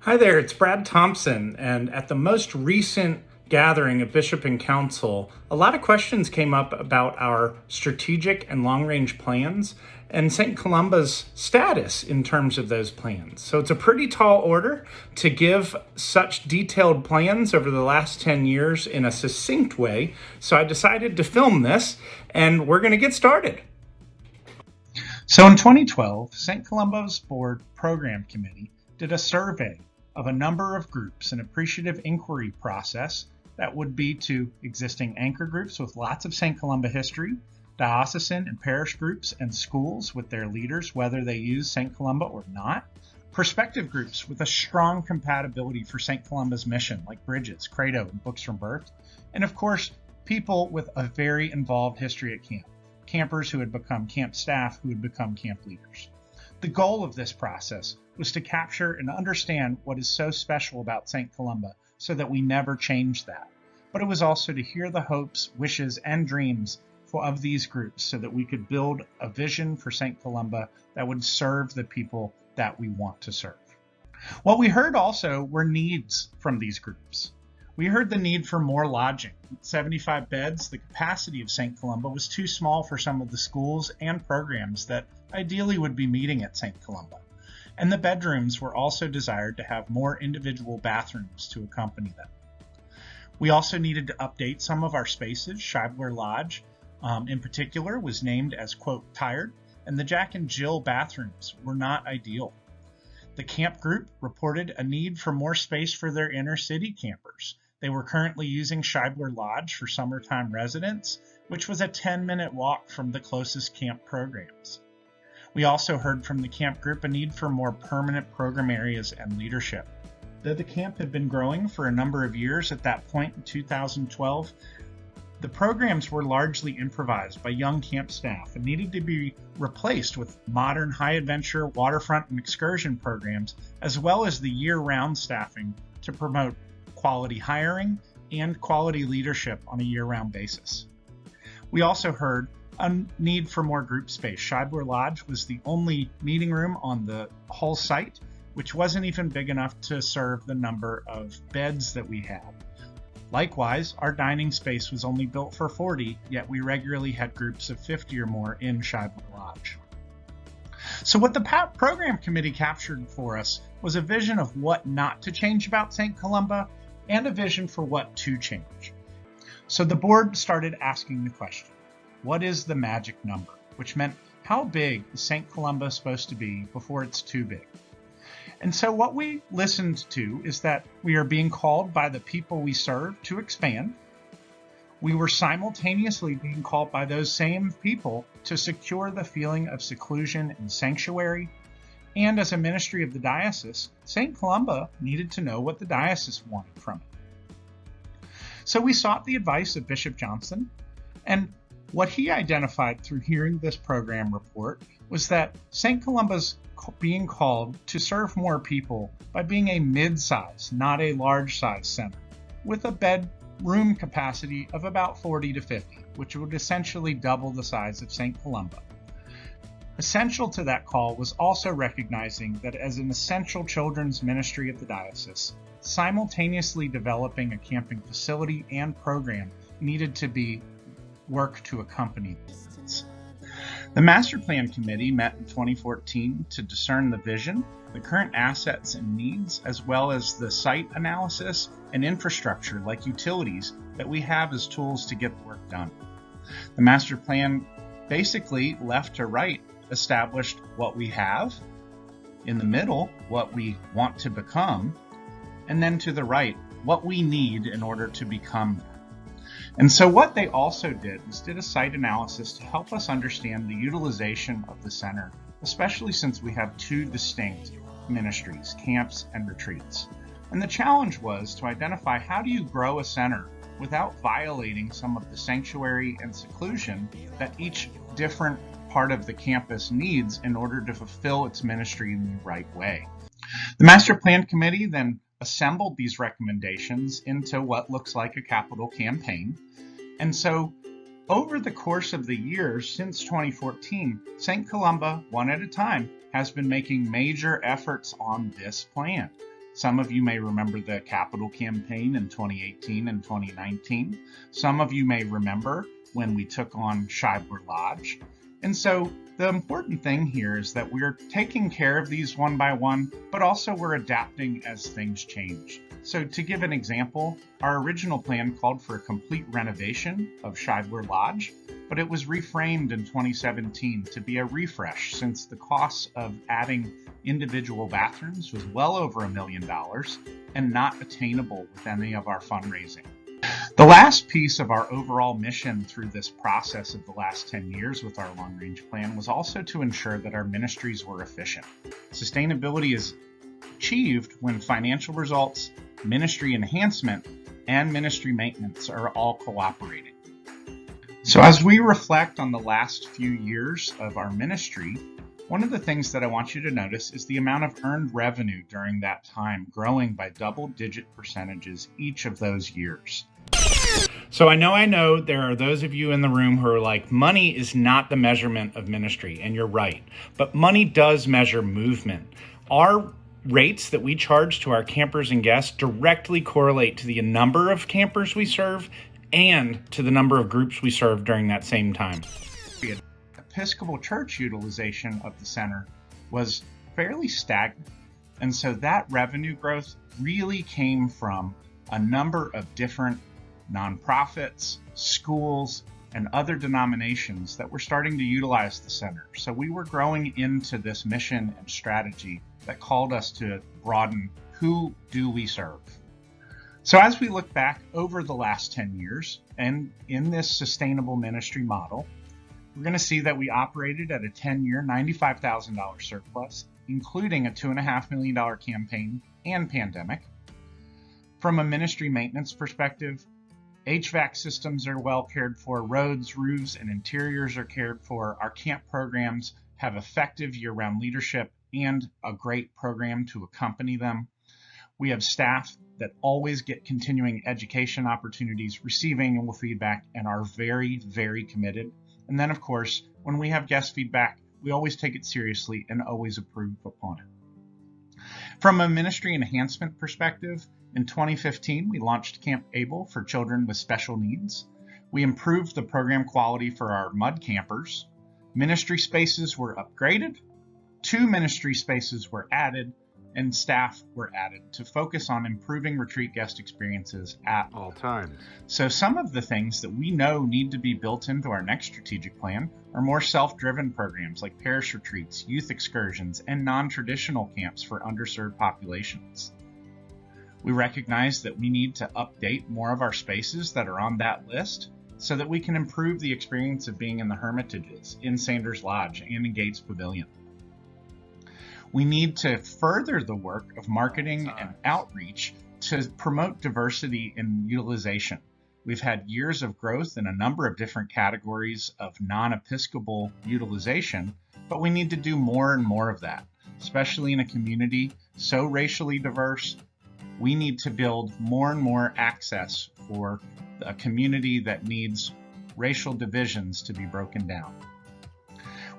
Hi there, it's Brad Thompson, and at the most recent gathering of Bishop and Council, a lot of questions came up about our strategic and long range plans and St. Columba's status in terms of those plans. So it's a pretty tall order to give such detailed plans over the last 10 years in a succinct way. So I decided to film this, and we're going to get started. So in 2012, St. Columba's Board Program Committee did a survey of a number of groups, an appreciative inquiry process that would be to existing anchor groups with lots of St. Columba history, diocesan and parish groups and schools with their leaders, whether they use St. Columba or not, prospective groups with a strong compatibility for St. Columba's mission, like Bridges, Credo, and Books from Birth, and of course, people with a very involved history at camp, campers who had become camp staff, who had become camp leaders. The goal of this process was to capture and understand what is so special about St. Columba so that we never change that. But it was also to hear the hopes, wishes, and dreams of these groups so that we could build a vision for St. Columba that would serve the people that we want to serve. What we heard also were needs from these groups. We heard the need for more lodging. 75 beds, the capacity of St. Columba was too small for some of the schools and programs that ideally would be meeting at St. Columba. And the bedrooms were also desired to have more individual bathrooms to accompany them. We also needed to update some of our spaces. Scheibler Lodge, in particular, was named as, quote, tired, and the Jack and Jill bathrooms were not ideal. The camp group reported a need for more space for their inner city campers. They were currently using Scheibler Lodge for summertime residents, which was a 10-minute walk from the closest camp programs. We also heard from the camp group a need for more permanent program areas and leadership. Though the camp had been growing for a number of years at that point in 2012, the programs were largely improvised by young camp staff and needed to be replaced with modern high-adventure waterfront and excursion programs, as well as the year-round staffing to promote quality hiring and quality leadership on a year-round basis. We also heard a need for more group space. Scheibler Lodge was the only meeting room on the whole site, which wasn't even big enough to serve the number of beds that we had. Likewise, our dining space was only built for 40, yet we regularly had groups of 50 or more in Scheibler Lodge. So what the program committee captured for us was a vision of what not to change about St. Columba and a vision for what to change. So the board started asking the question, what is the magic number? Which meant, how big is St. Columba supposed to be before it's too big? And so what we listened to is that we are being called by the people we serve to expand. We were simultaneously being called by those same people to secure the feeling of seclusion and sanctuary. And as a ministry of the diocese, St. Columba needed to know what the diocese wanted from it. So we sought the advice of Bishop Johnson, and what he identified through hearing this program report was that St. Columba's being called to serve more people by being a mid-size, not a large-size center, with a bedroom capacity of about 40 to 50, which would essentially double the size of St. Columba. Essential to that call was also recognizing that as an essential children's ministry of the diocese, simultaneously developing a camping facility and program needed to be work to accompany this. The Master Plan Committee met in 2014 to discern the vision, the current assets and needs, as well as the site analysis and infrastructure like utilities that we have as tools to get the work done. The Master Plan basically left to right established what we have, in the middle what we want to become, and then to the right what we need in order to become that. And so what they also did was did a site analysis to help us understand the utilization of the center, especially since we have two distinct ministries, camps and retreats. And the challenge was to identify how do you grow a center without violating some of the sanctuary and seclusion that each different part of the campus needs in order to fulfill its ministry in the right way. The Master Plan Committee then assembled these recommendations into what looks like a capital campaign. And so over the course of the years since 2014, St. Columba, one at a time, has been making major efforts on this plan. Some of you may remember the capital campaign in 2018 and 2019. Some of you may remember when we took on Scheibler Lodge. And so the important thing here is that we're taking care of these one by one, but also we're adapting as things change. So to give an example, our original plan called for a complete renovation of Scheibler Lodge, but it was reframed in 2017 to be a refresh since the cost of adding individual bathrooms was well over $1 million and not attainable with any of our fundraising. The last piece of our overall mission through this process of the last 10 years with our long-range plan was also to ensure that our ministries were efficient. Sustainability is achieved when financial results, ministry enhancement, and ministry maintenance are all cooperating. So as we reflect on the last few years of our ministry, one of the things that I want you to notice is the amount of earned revenue during that time growing by double-digit percentages each of those years. So I know there are those of you in the room who are like, money is not the measurement of ministry, and you're right. But money does measure movement. Our rates that we charge to our campers and guests directly correlate to the number of campers we serve and to the number of groups we serve during that same time. Episcopal Church utilization of the center was fairly stagnant. And so that revenue growth really came from a number of different nonprofits, schools, and other denominations that were starting to utilize the center. So we were growing into this mission and strategy that called us to broaden who do we serve. So as we look back over the last 10 years and in this sustainable ministry model, we're going to see that we operated at a 10-year $95,000 surplus, including a $2.5 million campaign and pandemic. From a ministry maintenance perspective, HVAC systems are well cared for, roads, roofs, and interiors are cared for. Our camp programs have effective year-round leadership and a great program to accompany them. We have staff that always get continuing education opportunities, receive annual feedback, and are very, very committed. And then, of course, when we have guest feedback, we always take it seriously and always approve upon it. From a ministry enhancement perspective, in 2015, we launched Camp Able for children with special needs. We improved the program quality for our mud campers. Ministry spaces were upgraded, 2 ministry spaces were added, and staff were added to focus on improving retreat guest experiences at all times. So some of the things that we know need to be built into our next strategic plan are more self-driven programs like parish retreats, youth excursions, and non-traditional camps for underserved populations. We recognize that we need to update more of our spaces that are on that list so that we can improve the experience of being in the Hermitages, in Sanders Lodge, and in Gates Pavilion. We need to further the work of marketing and outreach to promote diversity in utilization. We've had years of growth in a number of different categories of non-Episcopal utilization, but we need to do more and more of that, especially in a community so racially diverse. We need to build more and more access for a community that needs racial divisions to be broken down.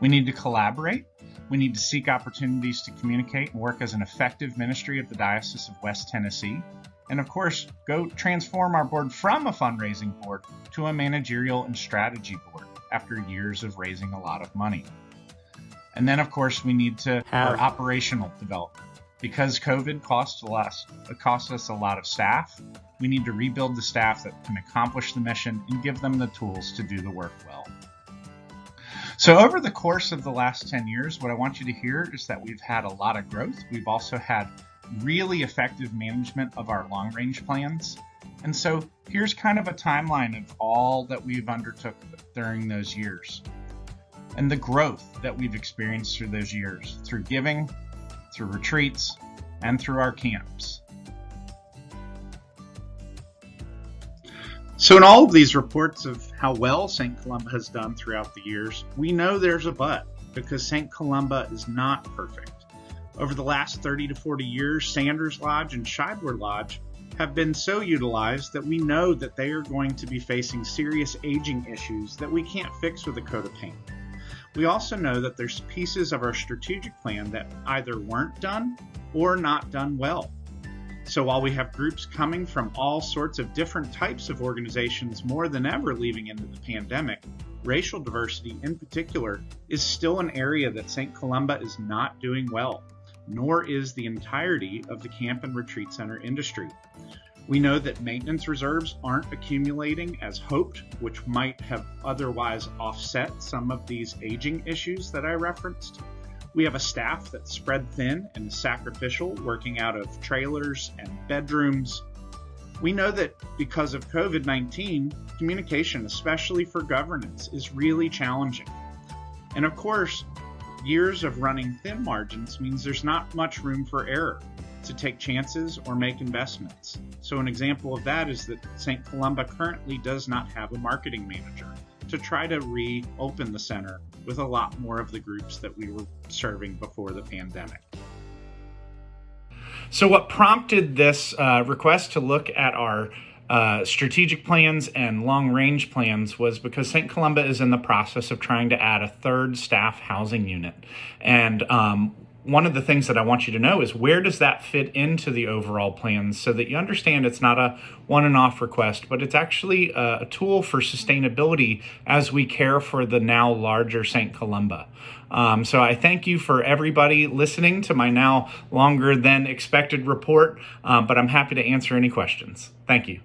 We need to collaborate. We need to seek opportunities to communicate and work as an effective ministry of the Diocese of West Tennessee. And of course, go transform our board from a fundraising board to a managerial and strategy board after years of raising a lot of money. And then, of course, we need to have operational development. Because COVID cost us a lot of staff, we need to rebuild the staff that can accomplish the mission and give them the tools to do the work well. So over the course of the last 10 years, what I want you to hear is that we've had a lot of growth. We've also had really effective management of our long-range plans. And so here's kind of a timeline of all that we've undertook during those years and the growth that we've experienced through those years, through giving, through retreats, and through our camps. So in all of these reports of how well St. Columba has done throughout the years, we know there's a but, because St. Columba is not perfect. Over the last 30 to 40 years, Sanders Lodge and Scheibler Lodge have been so utilized that we know that they are going to be facing serious aging issues that we can't fix with a coat of paint. We also know that there's pieces of our strategic plan that either weren't done or not done well. So while we have groups coming from all sorts of different types of organizations more than ever leading into the pandemic, racial diversity in particular is still an area that St. Columba is not doing well, nor is the entirety of the camp and retreat center industry. We know that maintenance reserves aren't accumulating as hoped, which might have otherwise offset some of these aging issues that I referenced. We have a staff that's spread thin and sacrificial, working out of trailers and bedrooms. We know that because of COVID-19, communication, especially for governance, is really challenging. And of course, years of running thin margins means there's not much room for error to take chances or make investments. So an example of that is that St. Columba currently does not have a marketing manager to try to reopen the center with a lot more of the groups that we were serving before the pandemic. So what prompted this request to look at our strategic plans and long-range plans was because St. Columba is in the process of trying to add a third staff housing unit. And one of the things that I want you to know is, where does that fit into the overall plans, so that you understand it's not a one and off request, but it's actually a tool for sustainability as we care for the now larger St. Columba. So I thank you for everybody listening to my now longer than expected report, but I'm happy to answer any questions. Thank you.